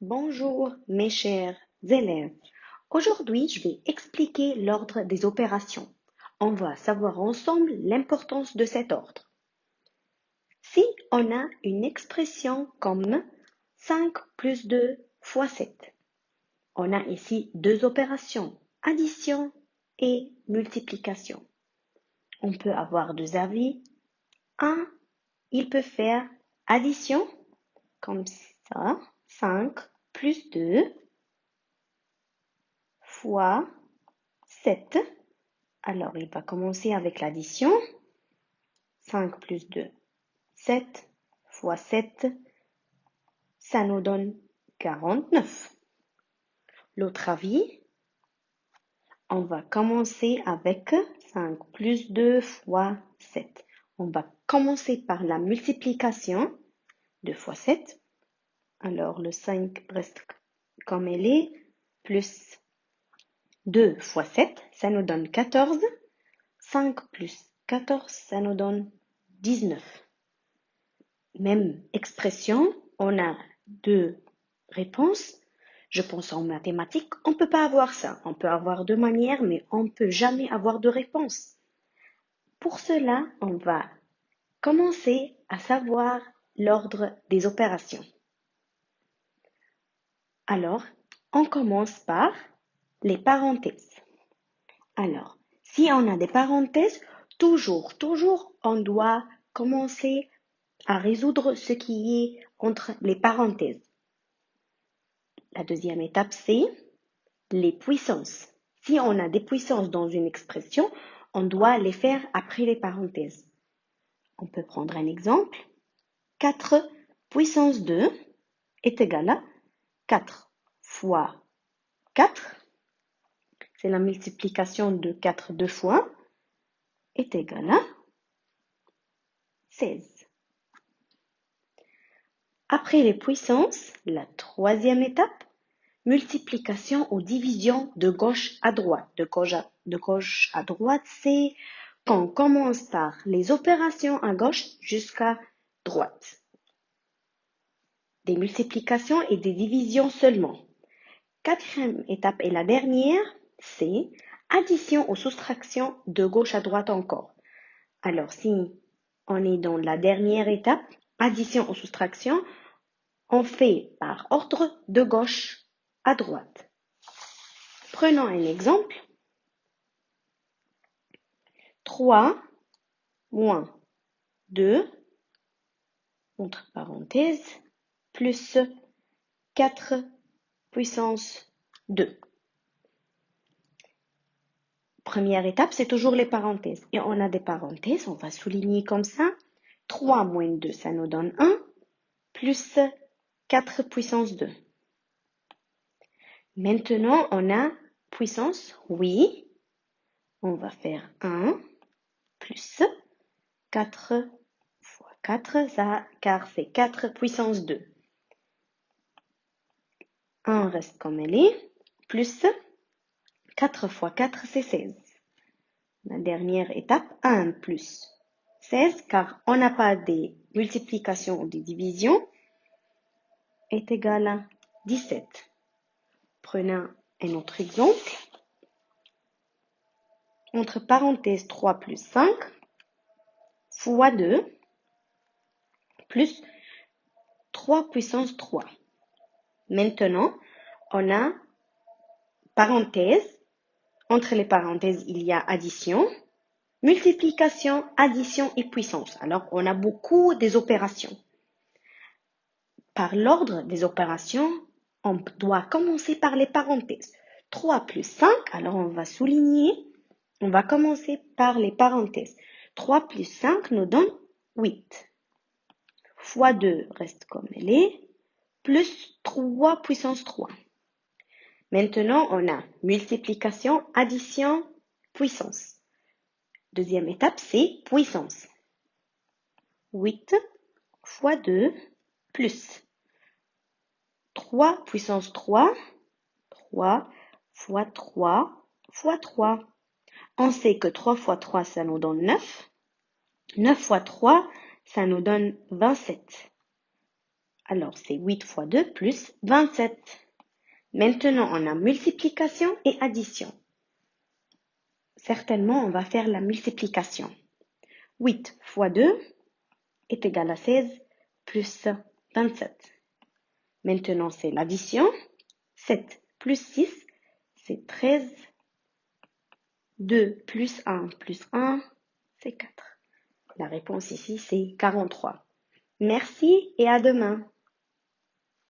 Bonjour mes chers élèves. Aujourd'hui, je vais expliquer l'ordre des opérations. On va savoir ensemble l'importance de cet ordre. Si on a une expression comme 5 plus 2 fois 7, on a ici deux opérations, addition et multiplication. On peut avoir deux avis. Un, il peut faire addition comme ça, 5 plus 2 fois 7. Alors, il va commencer avec l'addition. 5 plus 2, 7 fois 7, ça nous donne 49. L'autre avis, on va commencer avec 5 plus 2 fois 7. On va commencer par la multiplication. 2 fois 7. Alors, le 5 reste comme elle est, plus 2 fois 7, ça nous donne 14. 5 plus 14, ça nous donne 19. Même expression, on a deux réponses. Je pense en mathématiques, on ne peut pas avoir ça. On peut avoir deux manières, mais on ne peut jamais avoir de réponse. Pour cela, on va commencer à savoir l'ordre des opérations. Alors, on commence par les parenthèses. Alors, si on a des parenthèses, toujours, on doit commencer à résoudre ce qui est entre les parenthèses. La deuxième étape, c'est les puissances. Si on a des puissances dans une expression, on doit les faire après les parenthèses. On peut prendre un exemple. 4 puissance 2 est égal à 4 fois 4. C'est la multiplication de 4 deux fois, est égal à 16. Après les puissances, la troisième étape, multiplication ou division de gauche à droite. De gauche à droite, c'est quand on commence par les opérations à gauche jusqu'à droite. Des multiplications et des divisions seulement. Quatrième étape et la dernière, c'est addition ou soustraction de gauche à droite encore. Alors, si on est dans la dernière étape, addition ou soustraction, on fait par ordre de gauche à droite. Prenons un exemple. 3 moins 2, entre parenthèses, plus 4 puissance 2. Première étape, c'est toujours les parenthèses. Et on a des parenthèses, on va souligner comme ça. 3 moins 2, ça nous donne 1, plus 4 puissance 2. Maintenant, on a puissance, oui. On va faire 1 plus 4 fois 4, ça, car c'est 4 puissance 2. 1 reste comme elle est, plus 4 fois 4, c'est 16. La dernière étape, 1 plus 16, car on n'a pas des multiplications ou des divisions, est égal à 17. Prenons un autre exemple. Entre parenthèses, 3 plus 5 fois 2 plus 3 puissance 3. Maintenant, on a parenthèses. Entre les parenthèses, il y a addition, multiplication, addition et puissance. Alors, on a beaucoup des opérations. Par l'ordre des opérations, on doit commencer par les parenthèses. 3 plus 5, alors on va souligner, on va commencer par les parenthèses. 3 plus 5 nous donne 8. Fois 2 reste comme elle est, plus 3 puissance 3. Maintenant, on a multiplication, addition, puissance. Deuxième étape, c'est puissance. 8 fois 2 plus 3 puissance 3, 3 fois 3 fois 3. On sait que 3 fois 3, ça nous donne 9. 9 fois 3, ça nous donne 27. Alors, c'est 8 fois 2 plus 27. Maintenant, on a multiplication et addition. Certainement, on va faire la multiplication. 8 fois 2 est égal à 16 plus 27. Maintenant, c'est l'addition. 7 plus 6, c'est 13. 2 plus 1 plus 1, c'est 4. La réponse ici, c'est 43. Merci et à demain.